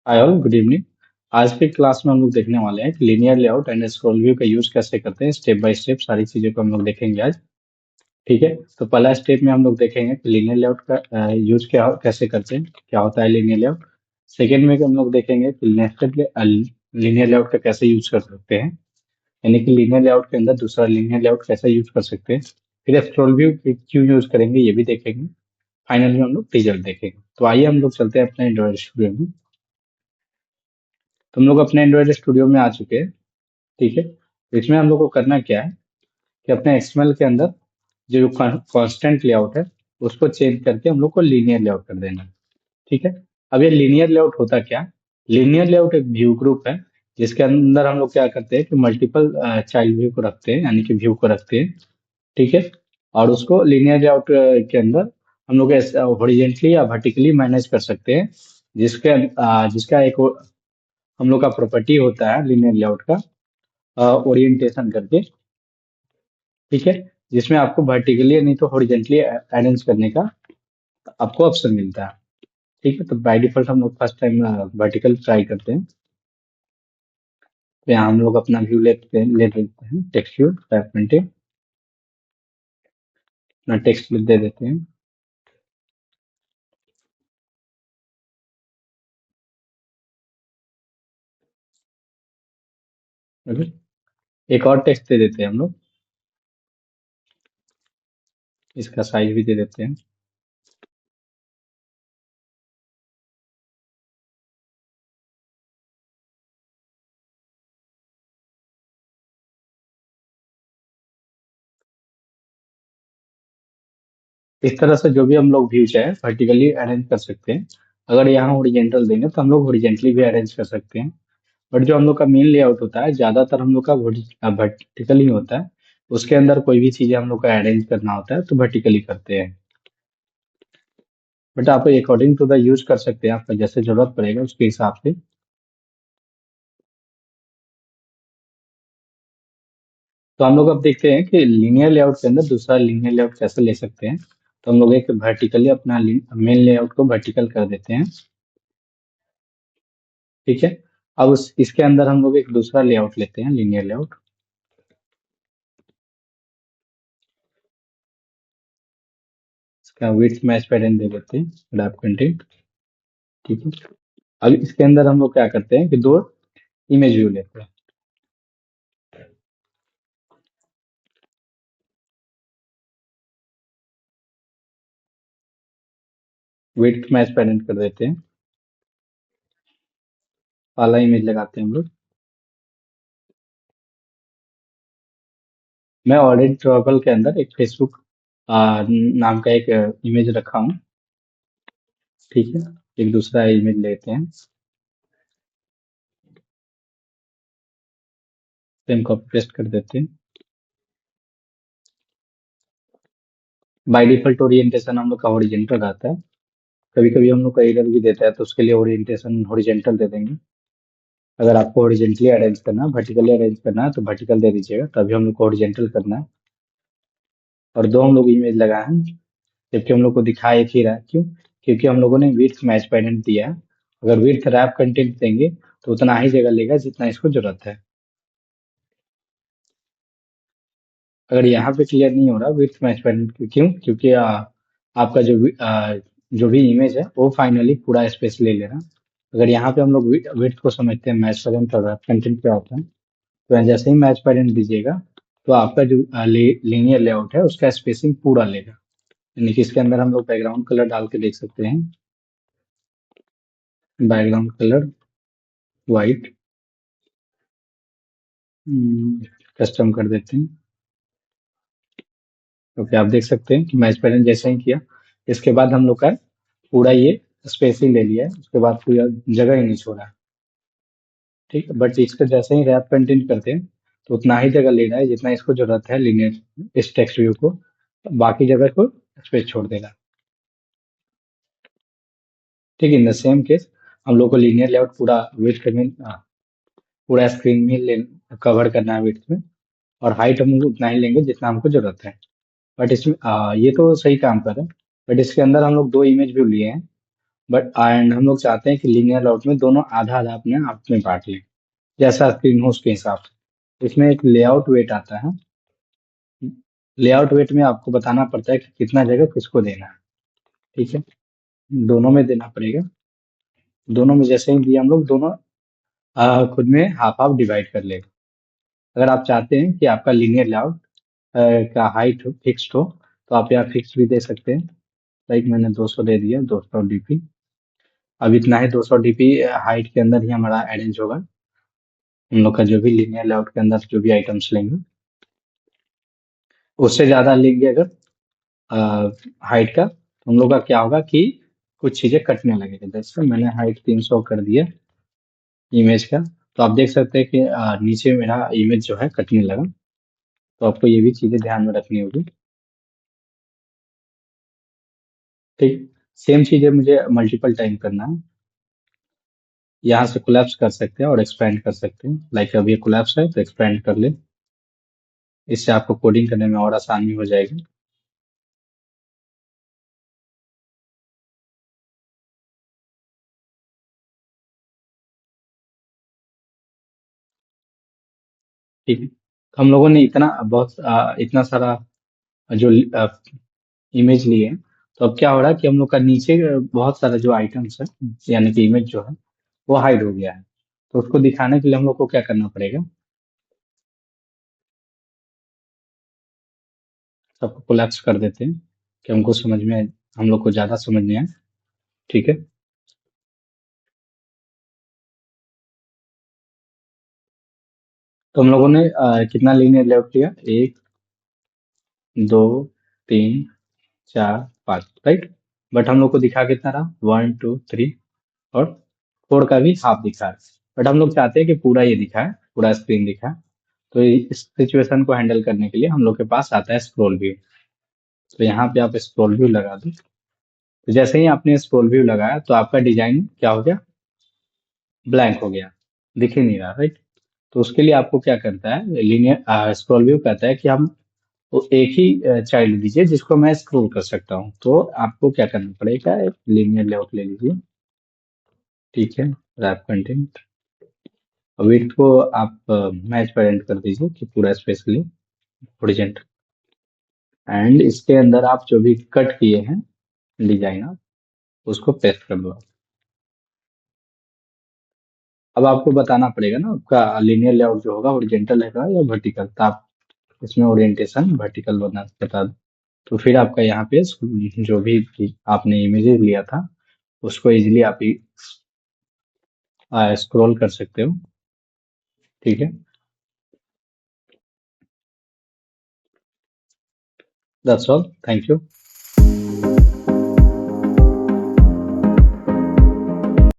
Hi all, good evening. आज के class में हम लोग देखने वाले हैं कि linear layout and scroll view का यूज कैसे करते हैं। स्टेप बाय स्टेप सारी चीजों को हम लोग देखेंगे आज। ठीक है, तो पहला स्टेप में हम लोग देखेंगे कि लीनियर लेआउट का यूज क्या कैसे करते हैं, क्या होता है लीनियर लेआउट। सेकेंड में हम लोग देखेंगे कि नेस्टेड लीनियर लेआउट का कैसे यूज कर सकते हैं, यानी कि लीनियर लेआउट के अंदर दूसरा लीनियर लेआउट कैसे यूज कर सकते हैं। फिर स्क्रॉल व्यू क्यों यूज करेंगे ये भी देखेंगे। फाइनल में हम लोग रिजल्ट देखेंगे। तो आइए हम लोग चलते हैं अपने एंड्रॉइड स्टूडियो में। तुम लोग अपने एंड्रॉइड स्टूडियो में आ चुके हैं। ठीक है, तो इसमें हम लोग को करना क्या है कि अपने एक्सएमएल के अंदर जो कांस्टेंट लेआउट है उसको चेंज करके हम लोग को लीनियर लेआउट कर देना है। ठीक है, अब ये लीनियर लेआउट होता क्या। लीनियर लेआउट एक व्यू ग्रुप है जिसके अंदर हम लोग क्या करते हैं कि मल्टीपल चाइल्ड व्यू को रखते हैं, यानी कि व्यू को रखते हैं। ठीक है, और उसको लीनियर लेआउट के अंदर हम लोग हॉरिजेंटली या वर्टिकली मैनेज कर सकते हैं। जिसका एक हम लोग का प्रॉपर्टी होता है लीनियर लेआउट का, ओरिएंटेशन करके। ठीक है, जिसमें आपको वर्टिकली नहीं तो हॉरिजेंटली अरेंज करने का आपको ऑप्शन मिलता है। ठीक है, तो बाय डिफॉल्ट हम लोग फर्स्ट टाइम वर्टिकल ट्राई करते हैं। तो यहाँ हम लोग अपना व्यू ले लेते हैं, टेक्स्ट व्यू टाइप करके अपना टेक्स्ट दे देते हैं। ओके? एक और टेक्स्ट दे देते हैं हम लोग, इसका साइज भी दे देते हैं। इस तरह से जो भी हम लोग व्यू चाहे वर्टिकली अरेंज कर सकते हैं। अगर यहाँ हॉरिजेंटल देंगे तो हम लोग हॉरिजेंटली भी अरेंज कर सकते हैं। बट जो हम लोग का मेन लेआउट होता है ज्यादातर हम लोग का वर्टिकल ही होता है। उसके अंदर कोई भी चीजें हम लोग का अरेंज करना होता है तो वर्टिकली करते हैं। बट आप अकॉर्डिंग टू द यूज कर सकते हैं, आपका जैसे जरूरत पड़ेगा उसके हिसाब से। तो हम लोग अब देखते हैं कि लीनियर लेआउट के अंदर दूसरा लीनियर लेआउट कैसे ले सकते हैं। तो हम लोग एक वर्टिकली अपना मेन लेआउट को वर्टिकल कर देते हैं। ठीक है, अब इसके अंदर हम लोग एक दूसरा लेआउट लेते हैं, लीनियर लेआउट। इसका विड्थ मैच पैटर्न दे देते हैं, रैप कंटेंट। ठीक है, अब इसके अंदर हम लोग क्या करते हैं कि दो इमेज व्यू लेते हैं। विड्थ मैच पैटर्न कर देते हैं, पहला इमेज लगाते हैं हम लोग। मैं ऑलरेडी ट्रैवल के अंदर एक फेसबुक नाम का एक इमेज रखा हूँ। ठीक है, एक दूसरा इमेज लेते हैं, सेम कॉपी पेस्ट कर देते हैं। बाय डिफॉल्ट ओरिएंटेशन हम लोग का हॉरिजेंटल रहता है। कभी कभी हम लोग का एरर भी देता है तो उसके लिए ओरिएंटेशन हॉरिजेंटल दे देंगे। अगर आपको हॉरिजेंटली अरेंज करना है, वर्टिकली अरेंज करना है तो वर्टिकल दे दीजिएगा, तभी हम लोग को हॉरिजेंटल करना है। और दो हम लोग इमेज लगाए हैं, जबकि हम लोग को दिखा एक ही रहा है। क्यों? क्योंकि हम लोगों ने विड्थ मैच पैटर्न दिया है। अगर विड्थ रैप कंटेंट देंगे तो उतना ही जगह लेगा जितना इसको जरूरत है। अगर यहाँ पे क्लियर नहीं हो रहा विड्थ मैच पैटर्न, क्यों? क्योंकि आपका जो भी इमेज है वो फाइनली पूरा स्पेस ले ले रहा। अगर यहाँ पे हम लोग विड्थ को समझते हैं मैच पैटर्न और कंटेंट क्या होता है, तो यहाँ जैसे ही मैच पैटर्न दीजिएगा तो आपका जो लीनियर लेआउट है उसका स्पेसिंग पूरा लेगा। यानी कि इसके अंदर हम लोग बैकग्राउंड कलर डाल के देख सकते हैं। बैकग्राउंड कलर वाइट कस्टम कर देते हैं। ओके, आप देख सकते हैं कि मैच पैटर्न जैसे ही किया, इसके बाद हम लोग का पूरा ये स्पेसिंग ले लिया है, उसके बाद पूरा जगह ही नहीं छोड़ा है। ठीक है, बट इसका जैसे ही रैप कंटेंट करते हैं तो उतना ही जगह ले रहा है जितना इसको जरूरत है लीनियर इस टेक्स्ट व्यू को। बाकी जगह को स्पेस छोड़ देगा। ठीक है, इन द सेम केस हम लोग को लीनियर लेआउट पूरा विड्थ में पूरा स्क्रीन में कवर करना है विड्थ में। और हाइट हम लोग उतना ही लेंगे जितना हमको जरूरत है। बट इसमें ये तो सही काम कर रहा है। बट इसके अंदर हम लोग दो इमेज व्यू लिए हैं। बट एंड हम लोग चाहते हैं कि लीनियर लेआउट में दोनों आधा आधा अपने आप में बांट लें, जैसा स्क्रीन हो उसके हिसाब से। इसमें एक लेआउट वेट आता है। लेआउट वेट में आपको बताना पड़ता है कि कितना जगह किसको देना है। ठीक है, दोनों में देना पड़ेगा। दोनों में जैसे ही दिया हम लोग दोनों खुद में हाफ हाफ डिवाइड कर लेगा। अगर आप चाहते हैं कि आपका लीनियर लेआउट का हाइट फिक्स्ड हो, तो आप यहाँ फिक्स भी दे सकते हैं। लाइक मैंने 200 दे दिया, 200 डीपी। अब इतना ही 200 डीपी हाइट के अंदर ही हमारा अरेंज होगा। हम लोग का जो भी लीनियर लेआउट के अंदर जो भी आइटम्स लेंगे, उससे ज्यादा लेंगे अगर हाइट का, तो हम लोग का क्या होगा कि कुछ चीजें कटने लगेगी। जैसे मैंने हाइट 300 कर दिया इमेज का, तो आप देख सकते हैं कि नीचे मेरा इमेज जो है कटने लगा। तो आपको ये भी चीजें ध्यान में रखनी होगी। ठीक, सेम चीजें मुझे मल्टीपल टाइम करना है। यहाँ से कोलैप्स कर सकते हैं और एक्सपेंड कर सकते हैं। लाइक अब ये कोलैप्स है तो एक्सपेंड कर ले, इससे आपको कोडिंग करने में और आसानी हो जाएगी। ठीक है, तो हम लोगों ने इतना सारा जो इमेज लिए हैं, तो अब क्या हो रहा है कि हम लोग का नीचे बहुत सारा जो आइटम्स है, यानी कि इमेज जो है वो हाइड हो गया है। तो उसको दिखाने के लिए हम लोग को क्या करना पड़ेगा, सबको कोलैप्स कर देते हैं कि हमको समझ में, हम लोग को ज्यादा समझ में आए। ठीक है, तो हम लोगों ने कितना लीनियर लेआउट लिया, 1, 2, 3, 4, 5, राइट। बट हम लोग को दिखा कितना रहा, 1, 2, 3 और 4 का भी हाफ दिखा है। बट हम लोग चाहते हैं कि पूरा ये दिखाए, पूरा स्क्रीन दिखाए। तो इस सिचुएशन को हैंडल करने के लिए हम लोग के पास आता है स्क्रॉल व्यू। तो यहाँ पे आप स्क्रॉल व्यू लगा दो। तो जैसे ही आपने स्क्रॉल व्यू लगाया तो आपका डिजाइन क्या हो गया, ब्लैंक हो गया, दिख ही नहीं रहा, राइट। तो उसके लिए आपको क्या करता है, लीनियर स्क्रॉल व्यू कहता है कि हम वो एक ही चाइल्ड दीजिए जिसको मैं स्क्रॉल कर सकता हूँ। तो आपको क्या करना पड़ेगा, एक लीनियर लेआउट ले लीजिए। ठीक है, रैप कंटेंट, विड्थ को आप मैच पेरेंट कर दीजिए कि पूरा स्पेशली हॉरिजेंटल। एंड इसके अंदर आप जो भी कट किए हैं डिजाइन, उसको पेस्ट कर दो। अब आपको बताना पड़ेगा ना आपका लीनियर लेआउट जो होगा हॉरिजेंटल है या वर्टिकल। तो आप इसमें ओरिएंटेशन वर्टिकल बता दो। तो फिर आपका यहाँ पे जो भी आपने इमेजेस लिया था उसको इजीली आप स्क्रॉल कर सकते हो। ठीक है, दैट्स ऑल, थैंक यू।